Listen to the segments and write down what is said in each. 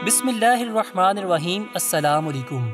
بسم اللہ الرحمن الرحیم۔ السلام علیکم۔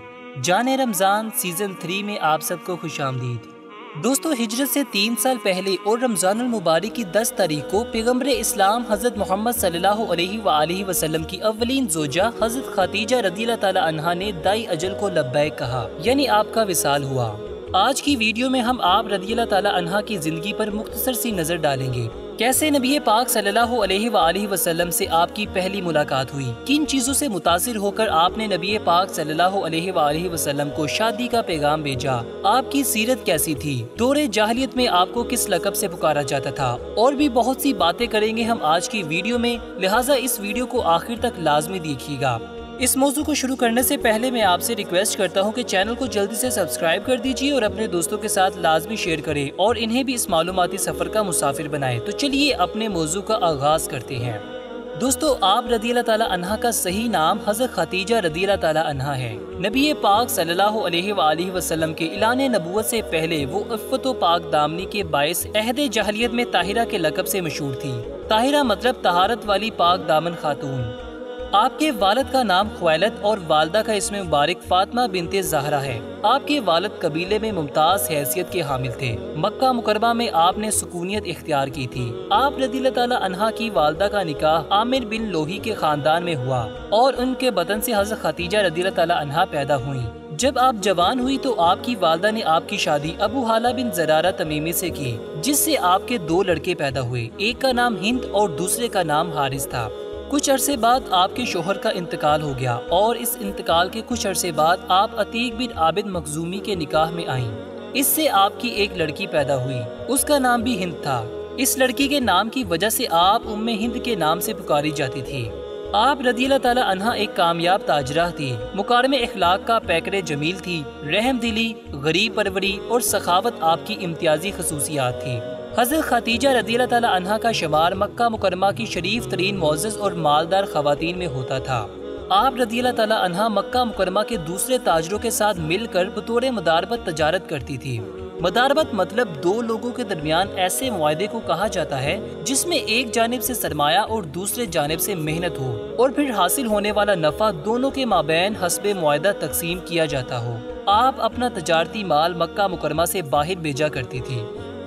جان رمضان سیزن 3 میں آپ سب کو خوش آمدید۔ دوستو، ہجرت سے 3 سال پہلے اور رمضان المبارک کی 10 تاریخ کو پیغمبر اسلام حضرت محمد صلی اللہ علیہ وآلہ وسلم کی اولین زوجہ حضرت خدیجہ رضی اللہ تعالی عنہا نے دائی اجل کو لبیک کہا، یعنی آپ کا وصال ہوا۔ آج کی ویڈیو میں ہم آپ رضی اللہ تعالی عنہا کی زندگی پر مختصر سی نظر ڈالیں گے۔ کیسے نبی پاک صلی اللہ علیہ وآلہ وسلم سے آپ کی پہلی ملاقات ہوئی، کن چیزوں سے متاثر ہو کر آپ نے نبی پاک صلی اللہ علیہ وآلہ وسلم کو شادی کا پیغام بھیجا، آپ کی سیرت کیسی تھی، دور جاہلیت میں آپ کو کس لقب سے پکارا جاتا تھا، اور بھی بہت سی باتیں کریں گے ہم آج کی ویڈیو میں، لہٰذا اس ویڈیو کو آخر تک لازمی دیکھیے گا۔ اس موضوع کو شروع کرنے سے پہلے میں آپ سے ریکویسٹ کرتا ہوں کہ چینل کو جلدی سے سبسکرائب کر دیجیے اور اپنے دوستوں کے ساتھ لازمی شیئر کریں اور انہیں بھی اس معلوماتی سفر کا مسافر بنائیں۔ تو چلیے اپنے موضوع کا آغاز کرتے ہیں۔ دوستو، آپ رضی اللہ تعالی عنہا کا صحیح نام حضرت خدیجہ رضی اللہ تعالی عنہا ہے۔ نبی پاک صلی اللہ علیہ وآلہ وسلم کے اعلان نبوت سے پہلے وہ عفت و پاک دامنی کے باعث عہد جاہلیت میں طاہرہ کے لقب سے مشہور تھی۔ طاہرہ مطلب طہارت والی پاک دامن خاتون۔ آپ کے والد کا نام خویلد اور والدہ کا اسم مبارک فاطمہ بنت زہرا ہے۔ آپ کے والد قبیلے میں ممتاز حیثیت کے حامل تھے۔ مکہ مکرمہ میں آپ نے سکونیت اختیار کی تھی۔ آپ رضی اللہ تعالی عنہا کی والدہ کا نکاح عامر بن لوہی کے خاندان میں ہوا اور ان کے بطن سے حضرت خدیجہ رضی اللہ تعالی عنہا پیدا ہوئیں۔ جب آپ جوان ہوئی تو آپ کی والدہ نے آپ کی شادی ابو حالہ بن زرارہ تمیمی سے کی، جس سے آپ کے 2 لڑکے پیدا ہوئے، ایک کا نام ہند اور دوسرے کا نام حارث تھا۔ کچھ عرصے بعد آپ کے شوہر کا انتقال ہو گیا اور اس انتقال کے کچھ عرصے بعد آپ عتیق بن عابد مخزومی کے نکاح میں آئیں۔ اس سے آپ کی ایک لڑکی پیدا ہوئی، اس کا نام بھی ہند تھا۔ اس لڑکی کے نام کی وجہ سے آپ ام ہند کے نام سے پکاری جاتی تھی۔ آپ رضی اللہ تعالی عنہا ایک کامیاب تاجرہ تھی، مکارم اخلاق کا پیکر جمیل تھی، رحم دلی، غریب پروری اور سخاوت آپ کی امتیازی خصوصیات تھی۔ حضرت خدیجہ رضی اللہ تعالی عنہا کا شمار مکہ مکرمہ کی شریف ترین معزز اور مالدار خواتین میں ہوتا تھا۔ آپ رضی اللہ تعالی عنہا مکہ مکرمہ کے دوسرے تاجروں کے ساتھ مل کر بطور مداربت تجارت کرتی تھی۔ مداربت مطلب 2 لوگوں کے درمیان ایسے معاہدے کو کہا جاتا ہے جس میں ایک جانب سے سرمایہ اور دوسرے جانب سے محنت ہو اور پھر حاصل ہونے والا نفع دونوں کے مابین حسب معاہدہ تقسیم کیا جاتا ہو۔ آپ اپنا تجارتی مال مکہ مکرمہ سے باہر بھیجا کرتی تھی۔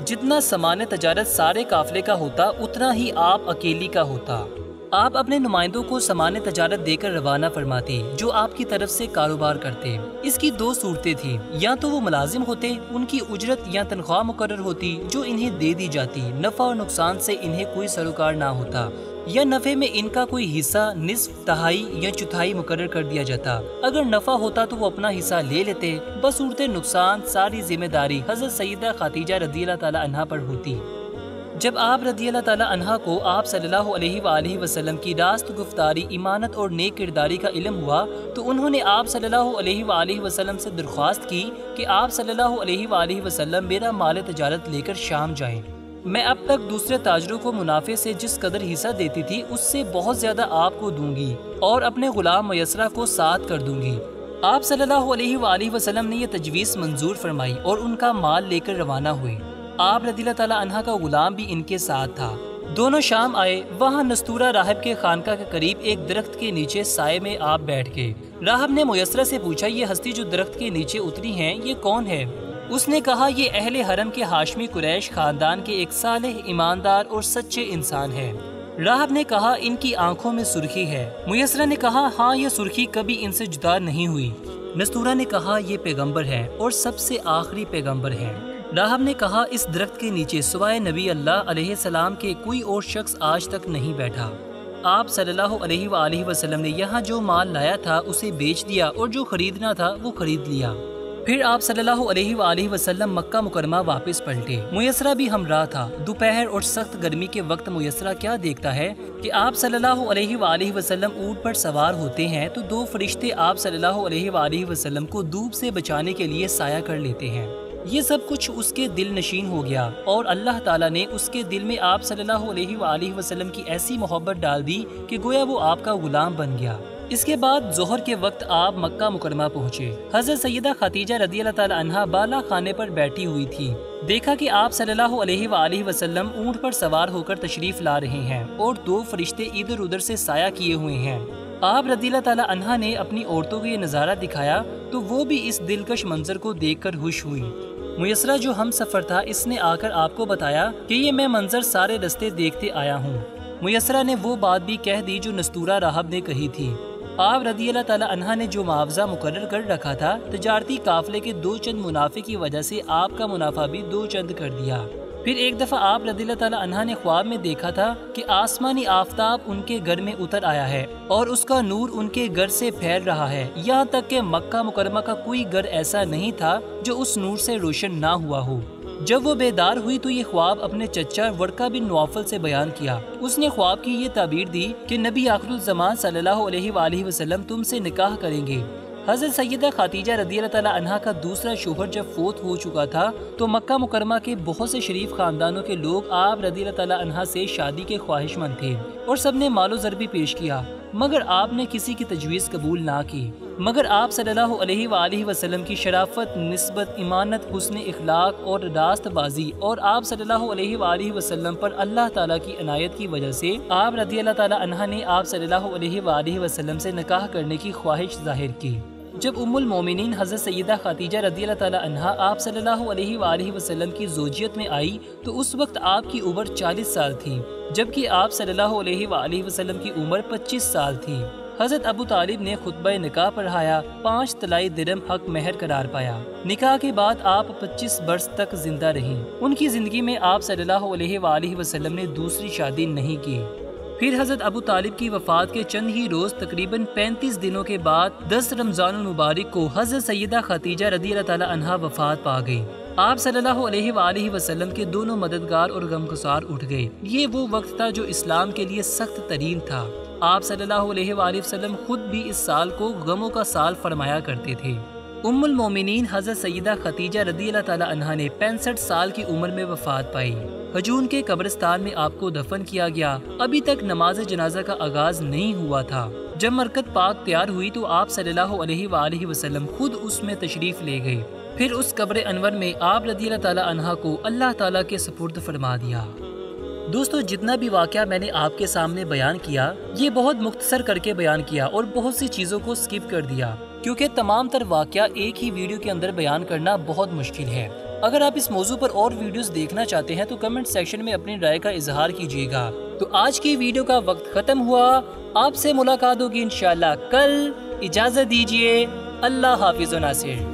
جتنا سامان تجارت سارے قافلے کا ہوتا اتنا ہی آپ اکیلی کا ہوتا۔ آپ اپنے نمائندوں کو سامان تجارت دے کر روانہ فرماتے جو آپ کی طرف سے کاروبار کرتے۔ اس کی 2 صورتیں تھیں، یا تو وہ ملازم ہوتے، ان کی اجرت یا تنخواہ مقرر ہوتی جو انہیں دے دی جاتی، نفع اور نقصان سے انہیں کوئی سروکار نہ ہوتا، یا نفع میں ان کا کوئی حصہ نصف، تہائی یا چوتھائی مقرر کر دیا جاتا۔ اگر نفع ہوتا تو وہ اپنا حصہ لے لیتے، بصورت نقصان ساری ذمہ داری حضرت سیدہ خدیجہ رضی اللہ تعالی عنہا پر ہوتی۔ جب آپ رضی اللہ تعالی عنہا کو آپ صلی اللہ علیہ وآلہ وسلم کی راست گفتاری، ایمانت اور نیک کرداری کا علم ہوا تو انہوں نے آپ صلی اللہ علیہ وآلہ وسلم سے درخواست کی کہ آپ صلی اللہ علیہ وآلہ وسلم میرا مال تجارت لے کر شام جائیں۔ میں اب تک دوسرے تاجروں کو منافع سے جس قدر حصہ دیتی تھی اس سے بہت زیادہ آپ کو دوں گی اور اپنے غلام میسرہ کو ساتھ کر دوں گی۔ آپ صلی اللہ علیہ وآلہ وسلم نے یہ تجویز منظور فرمائی اور ان کا مال لے کر روانہ ہوئے۔ آپ رضی اللہ تعالی عنہا کا غلام بھی ان کے ساتھ تھا۔ دونوں شام آئے۔ وہاں نستورہ راہب کے خانقاہ کے قریب ایک درخت کے نیچے سائے میں آپ بیٹھ گئے۔ راہب نے میسرہ سے پوچھا، یہ ہستی جو درخت کے نیچے اتری ہیں یہ کون ہے؟ اس نے کہا، یہ اہل حرم کے ہاشمی قریش خاندان کے ایک صالح، ایماندار اور سچے انسان ہے۔ راہب نے کہا، ان کی آنکھوں میں سرخی ہے۔ میسرہ نے کہا، ہاں، یہ سرخی کبھی ان سے جدا نہیں ہوئی۔ نستورہ نے کہا، یہ پیغمبر ہے اور سب سے آخری پیغمبر ہے۔ راہب نے کہا، اس درخت کے نیچے سوائے نبی اللہ علیہ السلام کے کوئی اور شخص آج تک نہیں بیٹھا۔ آپ صلی اللہ علیہ وآلہ وسلم نے یہاں جو مال لایا تھا اسے بیچ دیا اور جو خریدنا تھا وہ خرید لیا۔ پھر آپ صلی اللہ علیہ وآلہ وسلم مکہ مکرمہ واپس پلٹے۔ میسرہ بھی ہمراہ تھا۔ دوپہر اور سخت گرمی کے وقت میسرہ کیا دیکھتا ہے کہ آپ صلی اللہ علیہ وآلہ وسلم اونٹ پر سوار ہوتے ہیں تو 2 فرشتے آپ صلی اللہ علیہ وآلہ وسلم کو دھوپ سے بچانے کے لیے سایہ کر لیتے ہیں۔ یہ سب کچھ اس کے دل نشین ہو گیا اور اللہ تعالیٰ نے اس کے دل میں آپ صلی اللہ علیہ وآلہ وسلم کی ایسی محبت ڈال دی کہ گویا وہ آپ کا غلام بن گیا۔ اس کے بعد ظہر کے وقت آپ مکہ مکرمہ پہنچے۔ حضرت سیدہ خدیجہ رضی اللہ تعالی عنہا بالا خانے پر بیٹھی ہوئی تھی۔ دیکھا کہ آپ صلی اللہ علیہ وآلہ وسلم اونٹ پر سوار ہو کر تشریف لا رہے ہیں اور 2 فرشتے ادھر ادھر سے سایہ کیے ہوئے ہیں۔ آپ رضی اللہ تعالیٰ عنہ نے اپنی عورتوں کو یہ نظارہ دکھایا تو وہ بھی اس دلکش منظر کو دیکھ کر خوش ہوئی۔ میسرہ جو ہم سفر تھا اس نے آ کر آپ کو بتایا کہ یہ میں منظر سارے رستے دیکھتے آیا ہوں۔ میسرہ نے وہ بات بھی کہہ دی جو نستورہ راہب نے کہی تھی۔ آپ رضی اللہ تعالیٰ عنہ نے جو معاوضہ مقرر کر رکھا تھا، تجارتی قافلے کے 2 چند منافع کی وجہ سے آپ کا منافع بھی 2 چند کر دیا۔ پھر ایک دفعہ آپ رضی اللہ تعالیٰ عنہ نے خواب میں دیکھا تھا کہ آسمانی آفتاب ان کے گھر میں اتر آیا ہے اور اس کا نور ان کے گھر سے پھیل رہا ہے، یہاں تک کہ مکہ مکرمہ کا کوئی گھر ایسا نہیں تھا جو اس نور سے روشن نہ ہوا ہو۔ جب وہ بیدار ہوئی تو یہ خواب اپنے چچا ورقہ بن نوفل سے بیان کیا۔ اس نے خواب کی یہ تعبیر دی کہ نبی آخر الزمان صلی اللہ علیہ وآلہ وسلم تم سے نکاح کریں گے۔ حضرت سیدہ خدیجہ رضی اللہ تعالیٰ عنہا کا دوسرا شوہر جب فوت ہو چکا تھا تو مکہ مکرمہ کے بہت سے شریف خاندانوں کے لوگ آپ رضی اللہ تعالیٰ عنہا سے شادی کے خواہش مند تھے اور سب نے مال و زر بھی پیش کیا، مگر آپ نے کسی کی تجویز قبول نہ کی۔ مگر آپ صلی اللہ علیہ وآلہ وسلم کی شرافت، نسبت، ایمانت، حسن اخلاق اور راست بازی اور آپ صلی اللہ علیہ وآلہ وسلم پر اللہ تعالیٰ کی عنایت کی وجہ سے آپ رضی اللہ تعالیٰ عنہ نے آپ صلی اللہ علیہ وآلہ وسلم سے نکاح کرنے کی خواہش ظاہر کی۔ جب ام المومنین حضرت سیدہ خدیجہ رضی اللہ تعالیٰ عنہا آپ صلی اللہ علیہ وآلہ وسلم کی زوجیت میں آئی تو اس وقت آپ کی عمر 40 سال تھی، جبکہ آپ صلی اللہ علیہ وآلہ وسلم کی عمر 25 سال تھی۔ حضرت ابو طالب نے خطبہ نکاح پڑھایا، 5 طلائی درہم حق مہر قرار پایا۔ نکاح کے بعد آپ 25 برس تک زندہ رہیں۔ ان کی زندگی میں آپ صلی اللہ علیہ وآلہ وسلم نے دوسری شادی نہیں کی۔ پھر حضرت ابو طالب کی وفات کے چند ہی روز تقریباً 35 دنوں کے بعد 10 رمضان المبارک کو حضرت سیدہ خدیجہ رضی اللہ تعالیٰ عنہا وفات پا گئی۔ آپ صلی اللہ علیہ وآلہ وسلم کے دونوں مددگار اور غمگسار اٹھ گئے۔ یہ وہ وقت تھا جو اسلام کے لیے سخت ترین تھا۔ آپ صلی اللہ علیہ وآلہ وسلم خود بھی اس سال کو غموں کا سال فرمایا کرتے تھے۔ ام المومنین حضرت سیدہ خدیجہ رضی اللہ تعالیٰ عنہا نے 65 سال کی عمر میں وفات پائی۔ حجون کے قبرستان میں آپ کو دفن کیا گیا۔ ابھی تک نماز جنازہ کا آغاز نہیں ہوا تھا۔ جب مرکت پاک تیار ہوئی تو آپ صلی اللہ علیہ وآلہ وسلم خود اس میں تشریف لے گئے۔ پھر اس قبر انور میں آپ رضی اللہ تعالیٰ عنہا کو اللہ تعالیٰ کے سپرد فرما دیا۔ دوستو، جتنا بھی واقعہ میں نے آپ کے سامنے بیان کیا، یہ بہت مختصر کر کے بیان کیا اور بہت سی چیزوں کو سکپ کر دیا، کیونکہ تمام تر واقعہ ایک ہی ویڈیو کے اندر بیان کرنا بہت مشکل ہے۔ اگر آپ اس موضوع پر اور ویڈیوز دیکھنا چاہتے ہیں تو کمنٹ سیکشن میں اپنی رائے کا اظہار کیجیے گا۔ تو آج کی ویڈیو کا وقت ختم ہوا، آپ سے ملاقات ہوگی انشاءاللہ کل۔ اجازت دیجیے، اللہ حافظ و ناصر۔